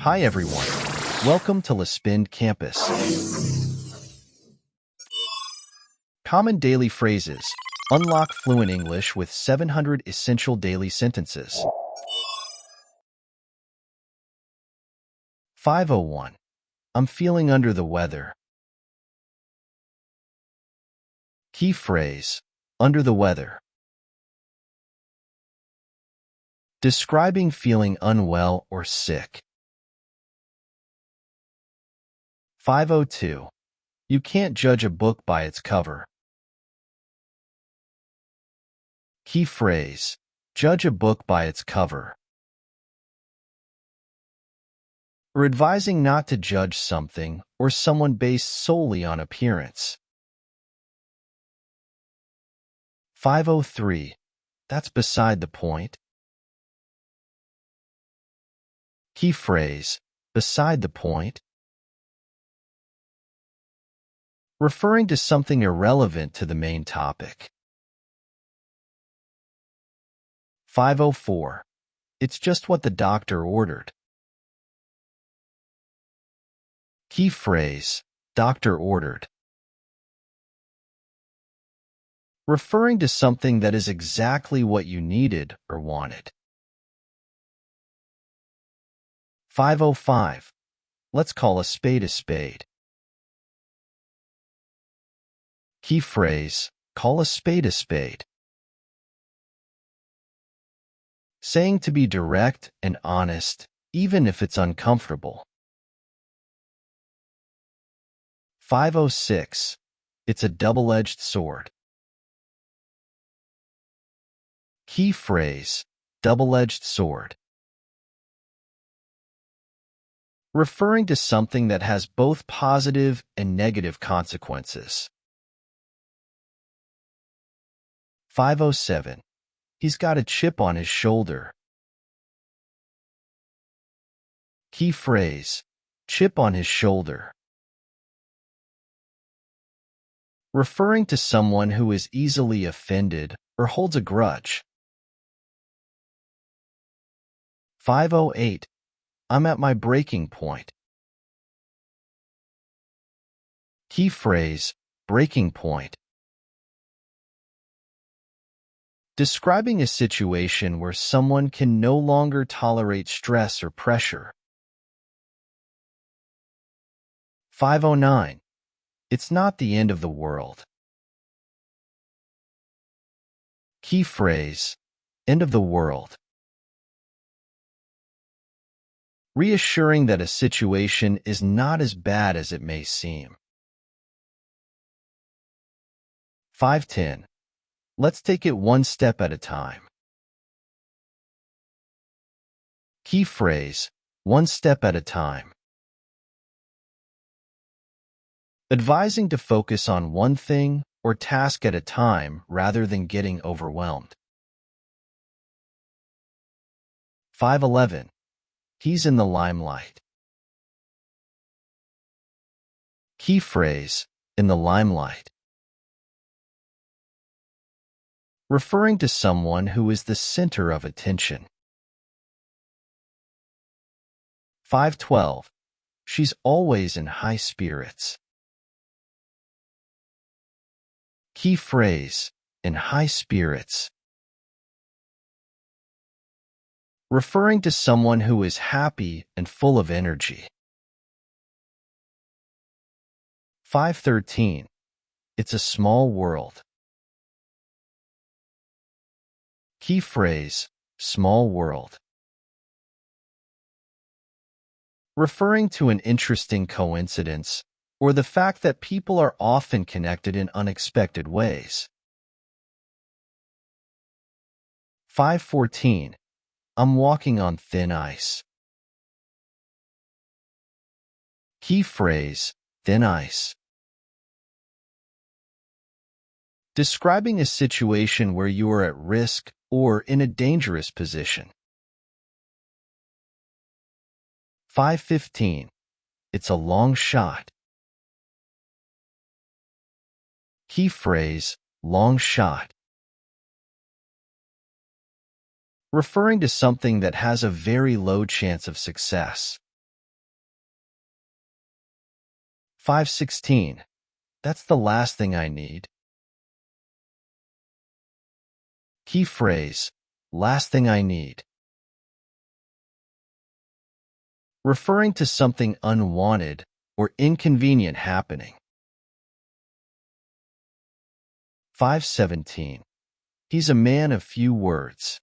Hi everyone, welcome to Lispend Campus. Common daily phrases. Unlock fluent English with 700 essential daily sentences. 501. I'm feeling under the weather. Key phrase, under the weather. Describing feeling unwell or sick. 502. You can't judge a book by its cover. Key phrase, judge a book by its cover. Or advising not to judge something or someone based solely on appearance. 503. That's beside the point. Key phrase, beside the point. Referring to something irrelevant to the main topic. 504. It's just what the doctor ordered. Key phrase, doctor ordered. Referring to something that is exactly what you needed or wanted. 505. Let's call a spade a spade. Key phrase, call a spade a spade. Saying to be direct and honest, even if it's uncomfortable. 506. It's a double-edged sword. Key phrase, double-edged sword. Referring to something that has both positive and negative consequences. 507. He's got a chip on his shoulder. Key phrase, chip on his shoulder. Referring to someone who is easily offended or holds a grudge. 508. I'm at my breaking point. Key phrase, breaking point. Describing a situation where someone can no longer tolerate stress or pressure. 509. It's not the end of the world. Key phrase, end of the world. Reassuring that a situation is not as bad as it may seem. 510. Let's take it one step at a time. Key phrase, one step at a time. Advising to focus on one thing or task at a time rather than getting overwhelmed. 511. He's in the limelight. Key phrase, in the limelight. Referring to someone who is the center of attention. 512. She's always in high spirits. Key phrase, in high spirits. Referring to someone who is happy and full of energy. 513. It's a small world. Key phrase, small world. Referring to an interesting coincidence or the fact that people are often connected in unexpected ways. 514. I'm walking on thin ice. Key phrase, thin ice. Describing a situation where you are at risk or in a dangerous position. 515. It's a long shot. Key phrase, long shot. Referring to something that has a very low chance of success. 5:16. That's the last thing I need. Key phrase, last thing I need. Referring to something unwanted or inconvenient happening. 5:17. He's a man of few words.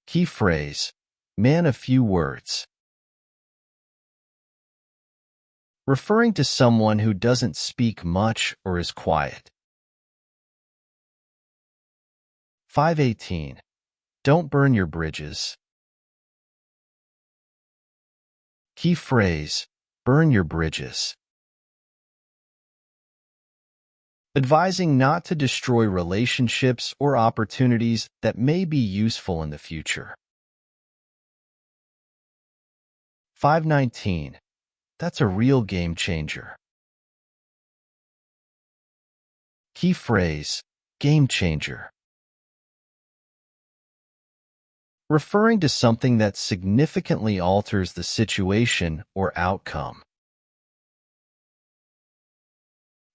Key phrase, man of few words. Referring to someone who doesn't speak much or is quiet. 5:18. Don't burn your bridges. Key phrase, burn your bridges. Advising not to destroy relationships or opportunities that may be useful in the future. 5:19. That's a real game changer. Key phrase, game changer. Referring to something that significantly alters the situation or outcome.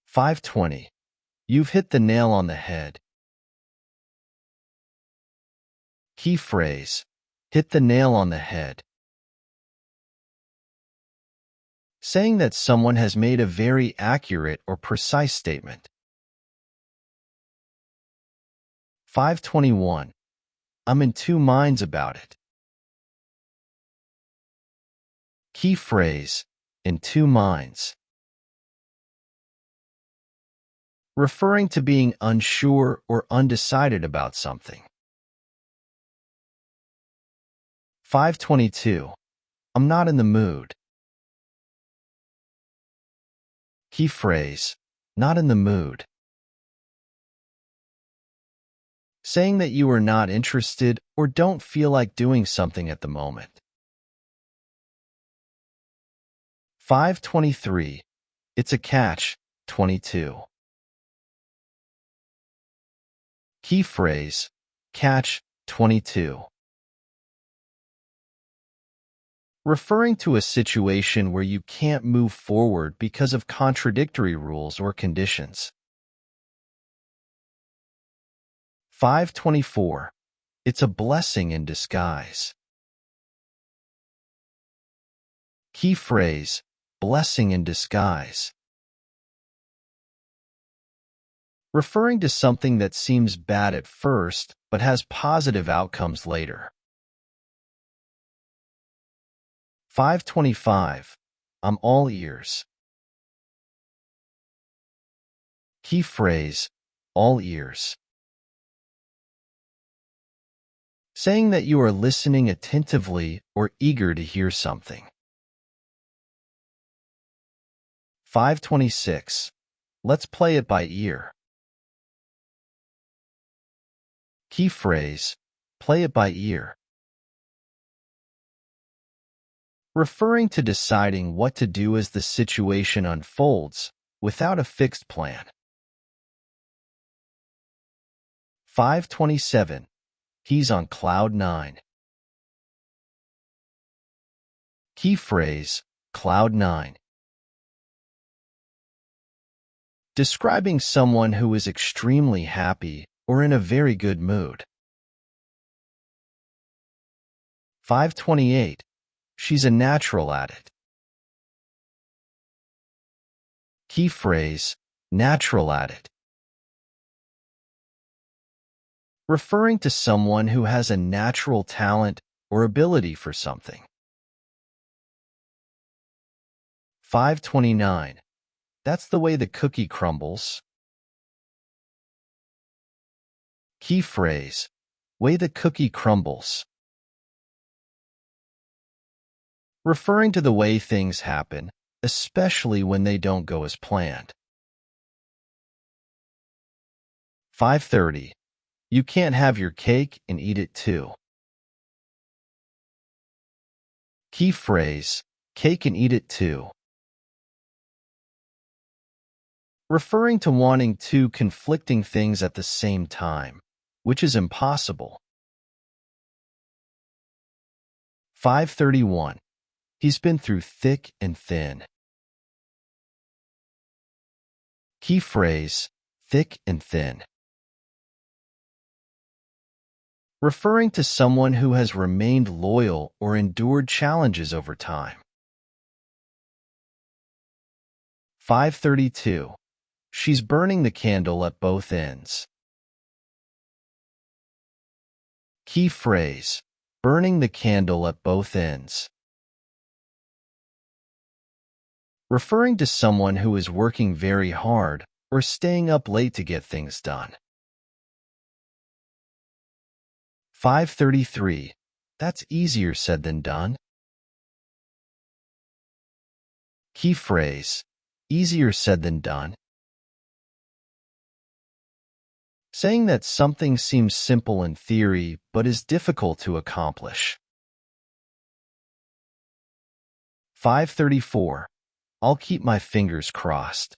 5:20. You've hit the nail on the head. Key phrase, hit the nail on the head. Saying that someone has made a very accurate or precise statement. 5:21. I'm in two minds about it. Key phrase, in two minds. Referring to being unsure or undecided about something. 5:22. I'm not in the mood. Key phrase, not in the mood. Saying that you are not interested or don't feel like doing something at the moment. 5:23. It's a catch, 22. Key phrase, catch, 22. Referring to a situation where you can't move forward because of contradictory rules or conditions. 5:24. It's a blessing in disguise. Key phrase, blessing in disguise. Referring to something that seems bad at first but has positive outcomes later. 5:25. I'm all ears. Key phrase, all ears. Saying that you are listening attentively or eager to hear something. 5:26. Let's play it by ear. Key phrase, play it by ear. Referring to deciding what to do as the situation unfolds without a fixed plan. 5:27. He's on cloud 9. Key phrase, cloud 9. Describing someone who is extremely happy or in a very good mood. 5:28. She's a natural at it. Key phrase, natural at it. Referring to someone who has a natural talent or ability for something. 5:29. That's the way the cookie crumbles. Key phrase, way the cookie crumbles. Referring to the way things happen, especially when they don't go as planned. 5:30. You can't have your cake and eat it too. Key phrase, cake and eat it too. Referring to wanting two conflicting things at the same time, which is impossible. 5:31. He's been through thick and thin. Key phrase, thick and thin. Referring to someone who has remained loyal or endured challenges over time. 532. She's burning the candle at both ends. Key phrase, burning the candle at both ends. Referring to someone who is working very hard or staying up late to get things done. 533. That's easier said than done. Key phrase, easier said than done. Saying that something seems simple in theory but is difficult to accomplish. 534. I'll keep my fingers crossed.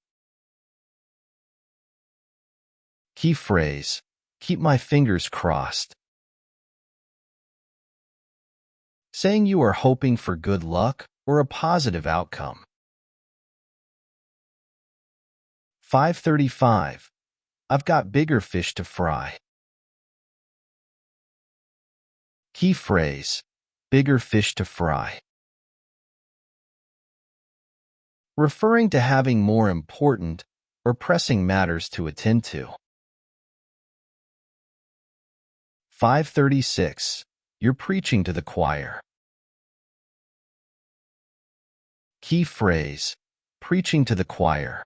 Key phrase, keep my fingers crossed. Saying you are hoping for good luck or a positive outcome. 535. I've got bigger fish to fry. Key phrase, bigger fish to fry. Referring to having more important or pressing matters to attend to. 536. You're preaching to the choir. Key phrase, preaching to the choir.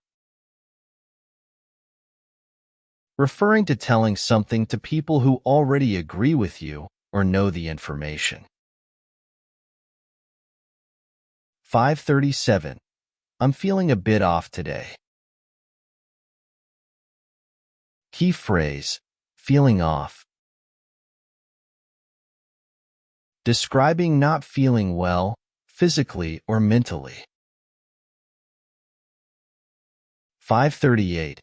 Referring to telling something to people who already agree with you or know the information. 537. I'm feeling a bit off today. Key phrase, feeling off. Describing not feeling well, physically or mentally. 538.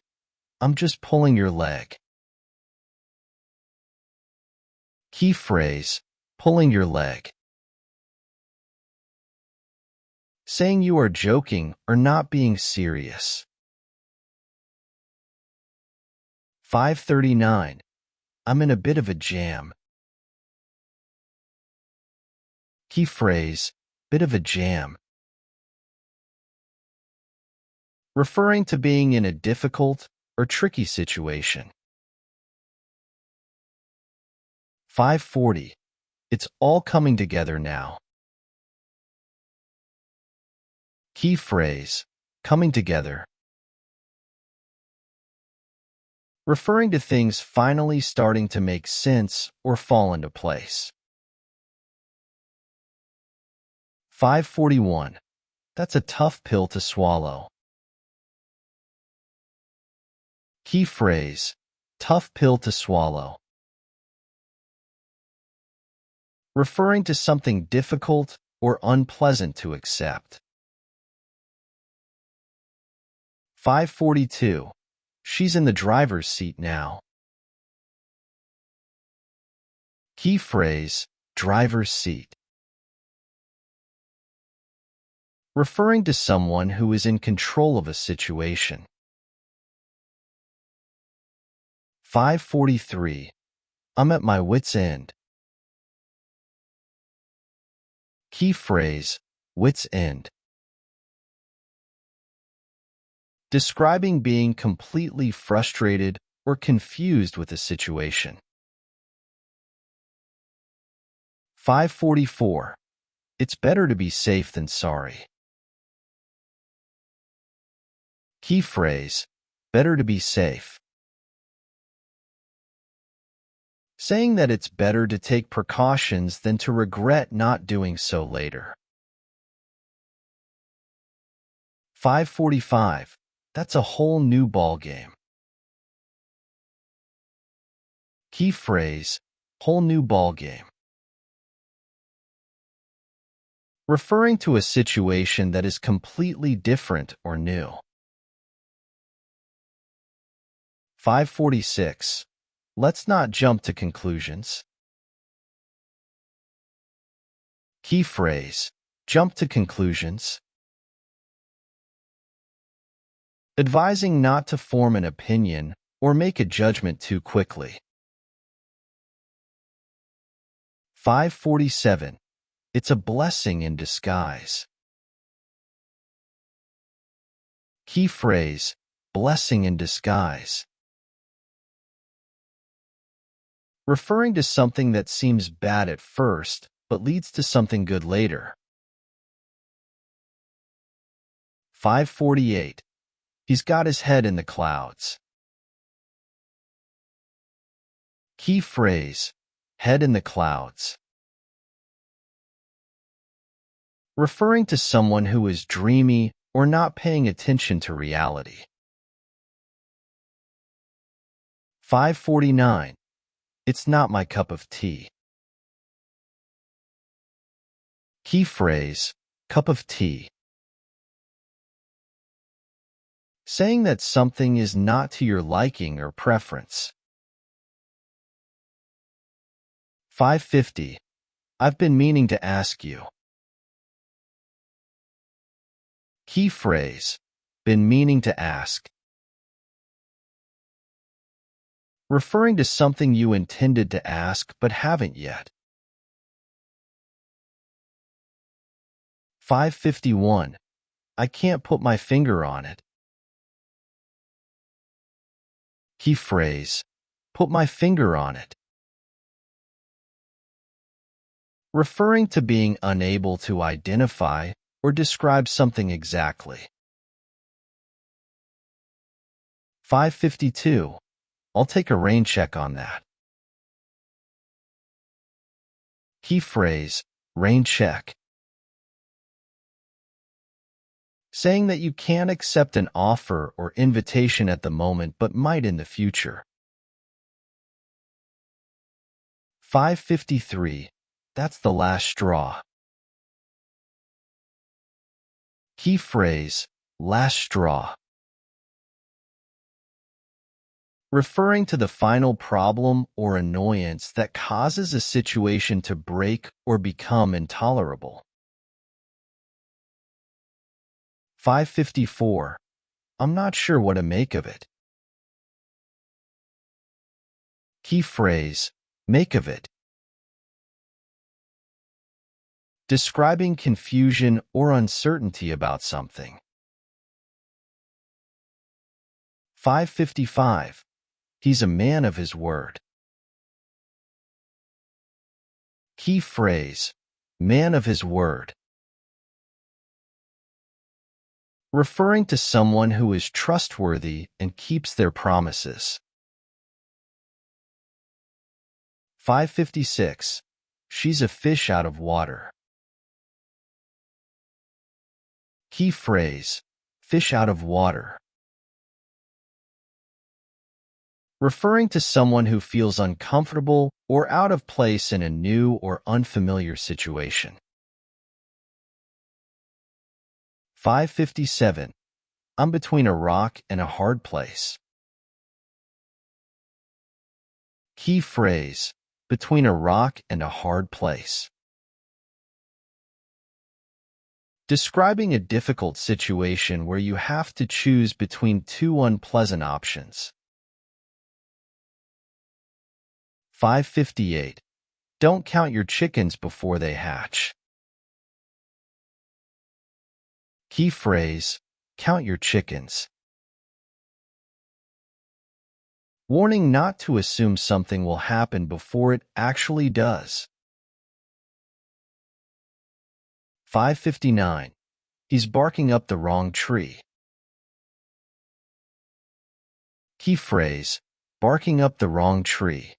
I'm just pulling your leg. Key phrase, pulling your leg. Saying you are joking or not being serious. 539. I'm in a bit of a jam. Key phrase, bit of a jam. Referring to being in a difficult or tricky situation. 540. It's all coming together now. Key phrase, coming together. Referring to things finally starting to make sense or fall into place. 541. That's a tough pill to swallow. Key phrase, tough pill to swallow. Referring to something difficult or unpleasant to accept. 542. She's in the driver's seat now. Key phrase, driver's seat. Referring to someone who is in control of a situation. 543. I'm at my wit's end. Key phrase, wit's end. Describing being completely frustrated or confused with a situation. 544. It's better to be safe than sorry. Key phrase, better to be safe. Saying that it's better to take precautions than to regret not doing so later. 545. That's a whole new ballgame. Key phrase, whole new ballgame. Referring to a situation that is completely different or new. 546. Let's not jump to conclusions. Key phrase, Jump to conclusions. Advising not to form an opinion or make a judgment too quickly. 547. It's a blessing in disguise. Key phrase, blessing in disguise. Referring to something that seems bad at first, but leads to something good later. 548. He's got his head in the clouds. Key phrase, head in the clouds. Referring to someone who is dreamy or not paying attention to reality. 549. It's not my cup of tea. Key phrase, cup of tea. Saying that something is not to your liking or preference. 550. I've been meaning to ask you. Key phrase, been meaning to ask. Referring to something you intended to ask but haven't yet. 551. I can't put my finger on it. Key phrase, put my finger on it. Referring to being unable to identify or describe something exactly. 552. I'll take a rain check on that. Key phrase, rain check. Saying that you can't accept an offer or invitation at the moment but might in the future. 553. That's the last straw. Key phrase, last straw. Referring to the final problem or annoyance that causes a situation to break or become intolerable. 554. I'm not sure what to make of it. Key phrase, make of it. Describing confusion or uncertainty about something. 555. He's a man of his word. Key phrase, man of his word. Referring to someone who is trustworthy and keeps their promises. 556. She's a fish out of water. Key phrase, fish out of water. Referring to someone who feels uncomfortable or out of place in a new or unfamiliar situation. 557. I'm between a rock and a hard place. Key phrase, between a rock and a hard place. Describing a difficult situation where you have to choose between two unpleasant options. 558. Don't count your chickens before they hatch. Key phrase, count your chickens. Warning not to assume something will happen before it actually does. 559. He's barking up the wrong tree. Key phrase, barking up the wrong tree.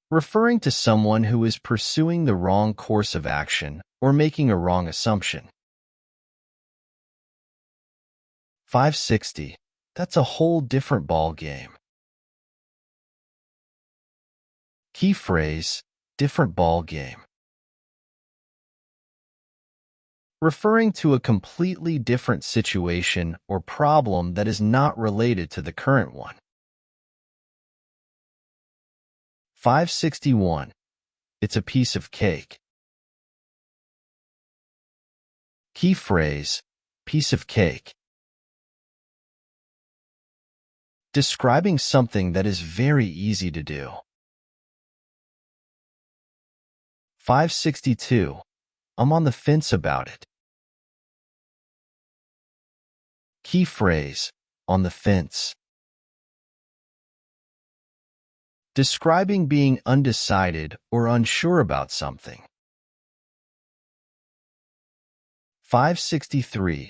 Referring to someone who is pursuing the wrong course of action or making a wrong assumption. 560. That's a whole different ball game. Key phrase, different ball game. Referring to a completely different situation or problem that is not related to the current one. 561. It's a piece of cake. Key phrase, piece of cake. Describing something that is very easy to do. 562. I'm on the fence about it. Key phrase, on the fence. Describing being undecided or unsure about something. 563.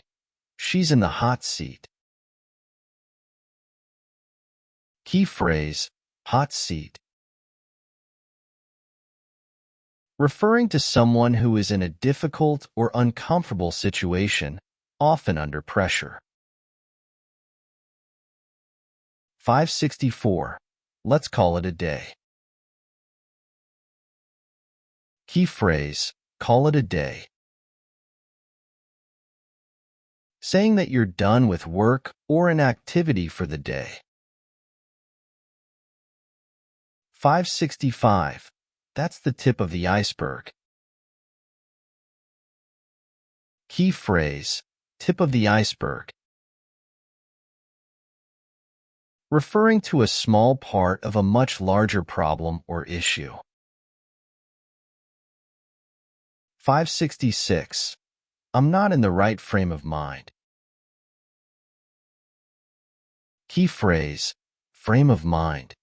She's in the hot seat. Key phrase, hot seat. Referring to someone who is in a difficult or uncomfortable situation, often under pressure. 564. Let's call it a day. Key phrase, call it a day. Saying that you're done with work or an activity for the day. 565. That's the tip of the iceberg. Key phrase, tip of the iceberg. Referring to a small part of a much larger problem or issue. 566. I'm not in the right frame of mind. Key phrase, frame of mind.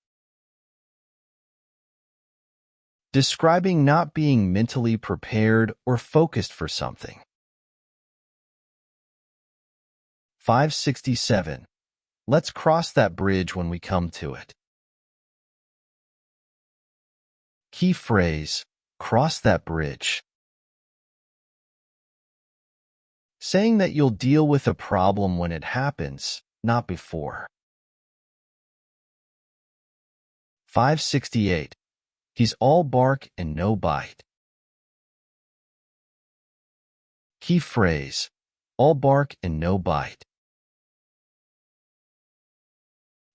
Describing not being mentally prepared or focused for something. 567. Let's cross that bridge when we come to it. Key phrase, cross that bridge. Saying that you'll deal with a problem when it happens, not before. 568. He's all bark and no bite. Key phrase, all bark and no bite.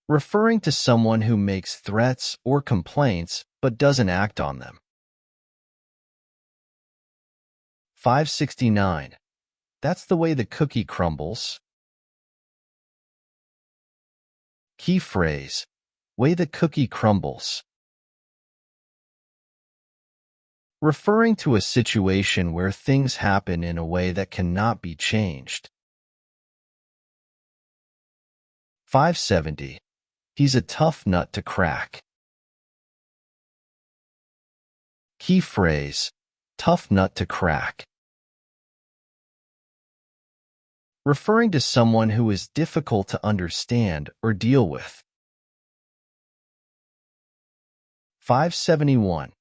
Referring to someone who makes threats or complaints but doesn't act on them. 569. That's the way the cookie crumbles. Key phrase, way the cookie crumbles. Referring to a situation where things happen in a way that cannot be changed. 570. He's a tough nut to crack. Key phrase, tough nut to crack. Referring to someone who is difficult to understand or deal with. 571.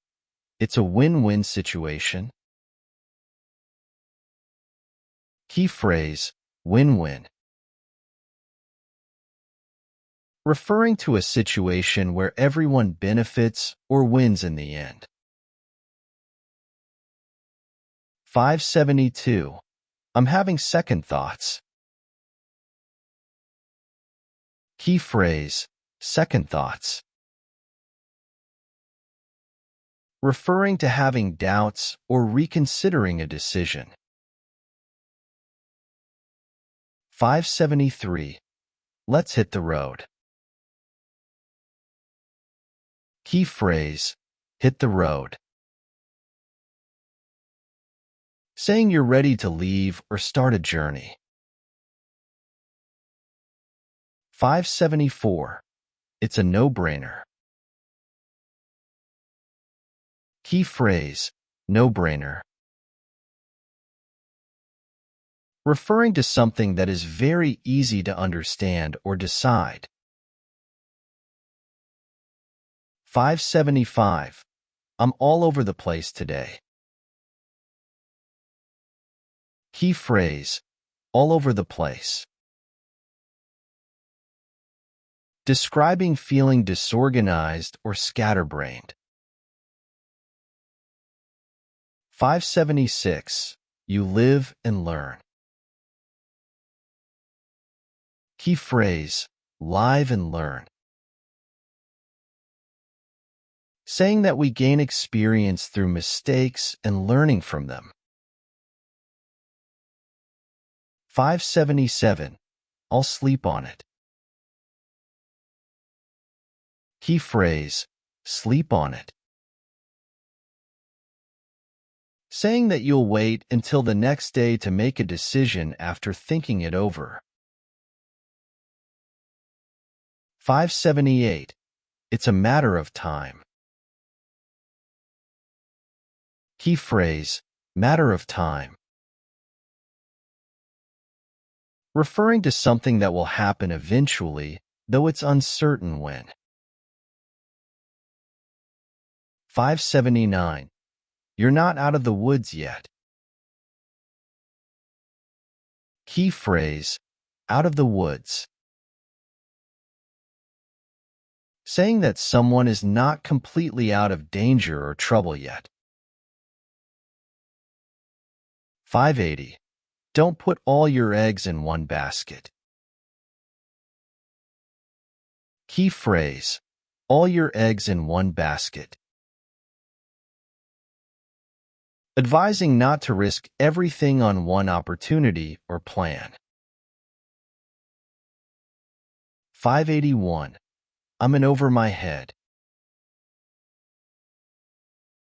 It's a win-win situation. Key phrase, win-win. Referring to a situation where everyone benefits or wins in the end. 572. I'm having second thoughts. Key phrase, second thoughts. Referring to having doubts or reconsidering a decision. 573. Let's hit the road. Key phrase, hit the road. Saying you're ready to leave or start a journey. 574. It's a no-brainer. Key phrase, no-brainer. Referring to something that is very easy to understand or decide. 575. I'm all over the place today. Key phrase, all over the place. Describing feeling disorganized or scatterbrained. 576. You live and learn. Key phrase, live and learn. Saying that we gain experience through mistakes and learning from them. 577. I'll sleep on it. Key phrase, sleep on it. Saying that you'll wait until the next day to make a decision after thinking it over. 578. It's a matter of time. Key phrase, matter of time. Referring to something that will happen eventually, though it's uncertain when. 579. You're not out of the woods yet. Key phrase, out of the woods. Saying that someone is not completely out of danger or trouble yet. 580. Don't put all your eggs in one basket. Key phrase, all your eggs in one basket. Advising not to risk everything on one opportunity or plan. 581. I'm in over my head.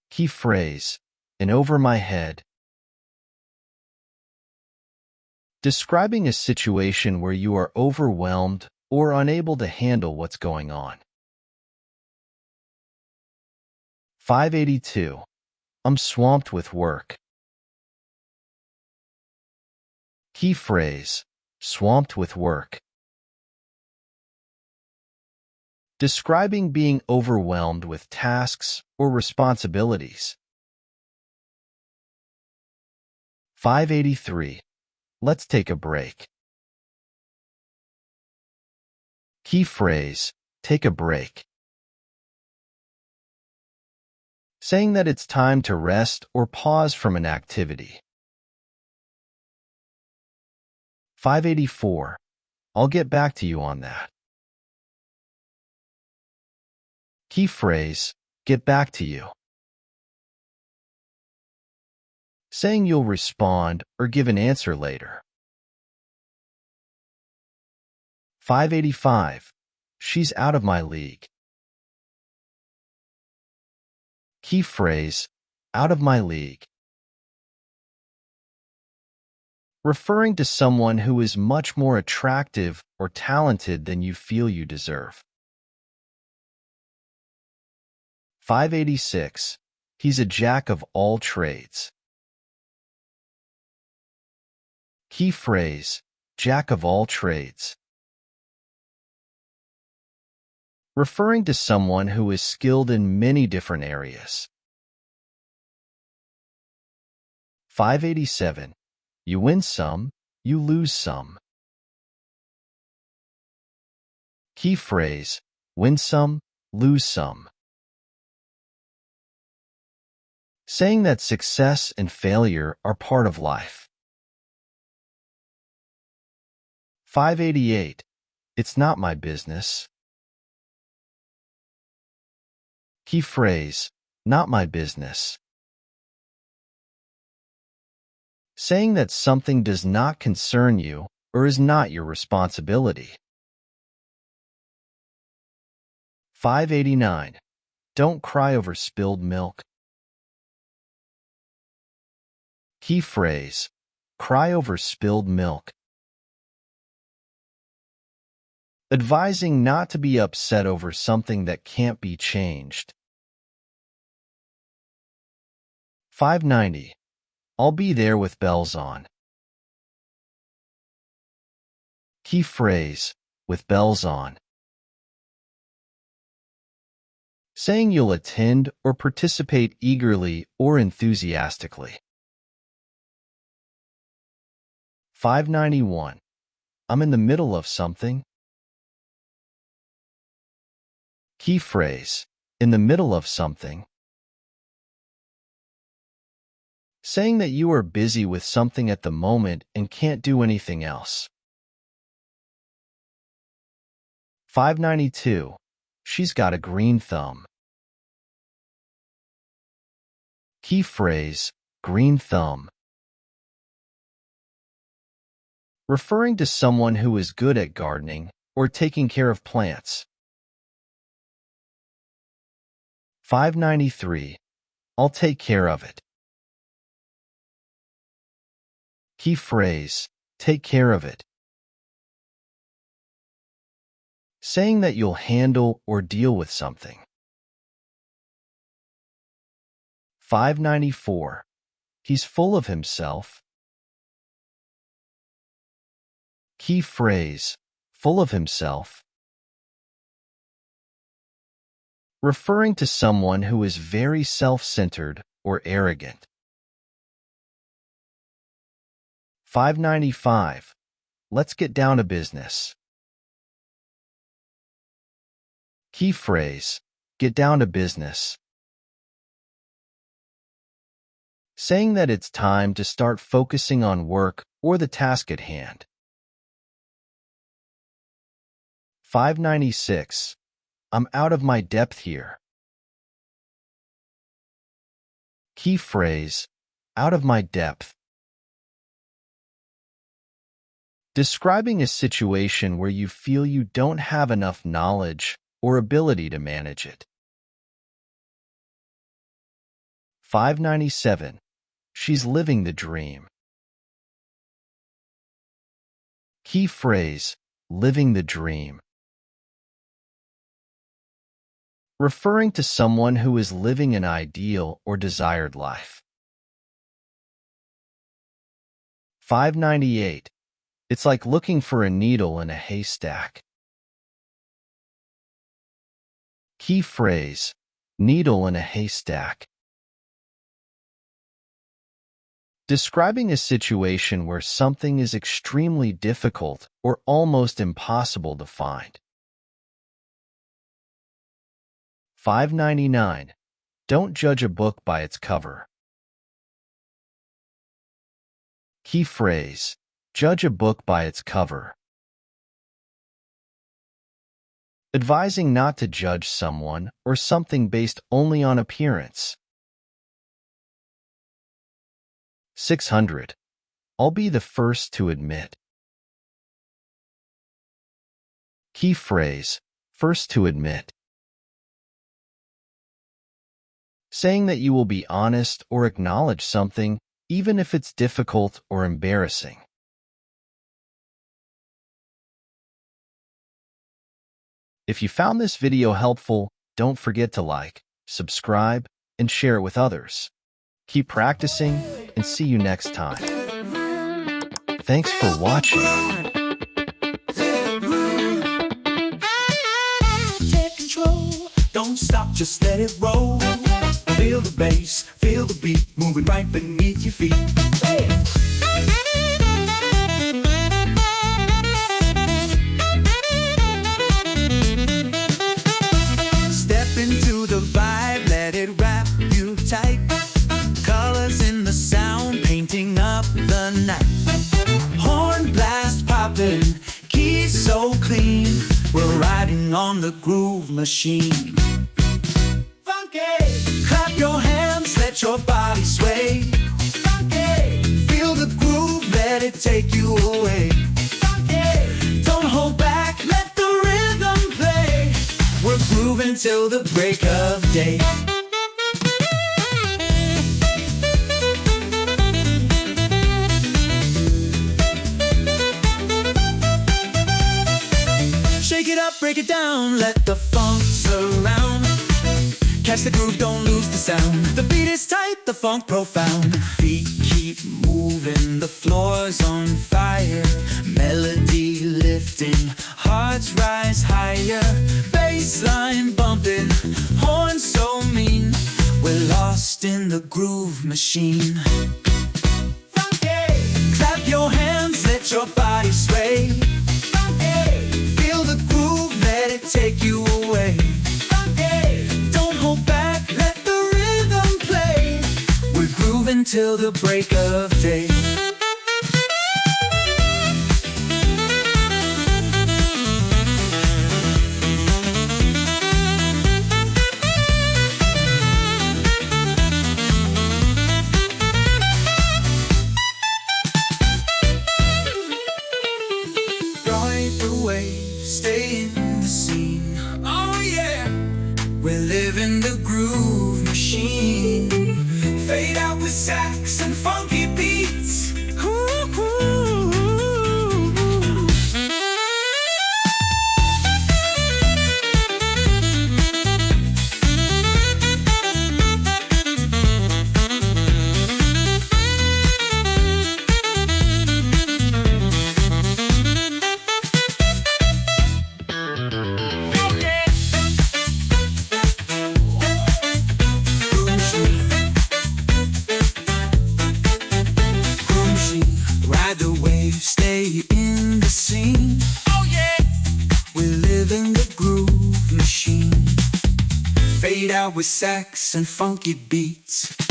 Key phrase, in over my head. Describing a situation where you are overwhelmed or unable to handle what's going on. 582. I'm swamped with work. Key phrase, swamped with work. Describing being overwhelmed with tasks or responsibilities. 583. Let's take a break. Key phrase, take a break. Saying that it's time to rest or pause from an activity. 584. I'll get back to you on that. Key phrase, get back to you. Saying you'll respond or give an answer later. 585. She's out of my league. Key phrase, out of my league. Referring to someone who is much more attractive or talented than you feel you deserve. 586. He's a jack of all trades. Key phrase, jack of all trades. Referring to someone who is skilled in many different areas. 587. You win some, you lose some. Key phrase, win some, lose some. Saying that success and failure are part of life. 588. It's not my business. Key phrase, not my business. Saying that something does not concern you or is not your responsibility. 589. Don't cry over spilled milk. Key phrase, cry over spilled milk. Advising not to be upset over something that can't be changed. 590. I'll be there with bells on. Key phrase, with bells on. Saying you'll attend or participate eagerly or enthusiastically. 591. I'm in the middle of something. Key phrase, in the middle of something. Saying that you are busy with something at the moment and can't do anything else. 592. She's got a green thumb. Key phrase, green thumb. referring to someone who is good at gardening or taking care of plants. 593. I'll take care of it. Key phrase, take care of it. Saying that you'll handle or deal with something. 594. He's full of himself. Key phrase, full of himself. Referring to someone who is very self-centered or arrogant. 595. Let's get down to business. Key phrase, get down to business. Saying that it's time to start focusing on work or the task at hand. 596. I'm out of my depth here. Key phrase, out of my depth. Describing a situation where you feel you don't have enough knowledge or ability to manage it. 597. She's living the dream. Key phrase, living the dream. Referring to someone who is living an ideal or desired life. 598. It's like looking for a needle in a haystack. Key phrase, needle in a haystack. Describing a situation where something is extremely difficult or almost impossible to find. 599. Don't judge a book by its cover. Key phrase, judge a book by its cover. Advising not to judge someone or something based only on appearance. 600. I'll be the first to admit. Key phrase, first to admit. Saying that you will be honest or acknowledge something, even if it's difficult or embarrassing. If you found this video helpful, don't forget to like, subscribe, and share it with others. Keep practicing, and see you next time. Thanks for watching. Take control, don't stop, just let it roll. Feel the bass, feel the beat, moving right beneath your feet. Step into the vibe, let it wrap you tight. Colors in the sound, painting up the night. Horn blast popping, keys so clean. We're riding on the groove machine. Funky, clap your hands, let your body sway. Funky, feel the groove, let it take you away. Funky, don't hold back, let the rhythm play. We're grooving till the break of day. Shake it up, break it down, let the funk surround. Catch the groove, don't lose the sound. The beat is tight, the funk profound. Feet keep moving, the floor's on fire. Melody lifting, hearts rise higher. Bassline bumping, horns so mean. We're lost in the groove machine. Funky, clap your hands, let your body sway. Feel the groove, let it take you away. Don't hold back, let the rhythm play. We're grooving till the break of day. sax and funky beats. Ride the wave, stay in the scene. Oh yeah, we live in the groove machine. Fade out with sax and funky beats.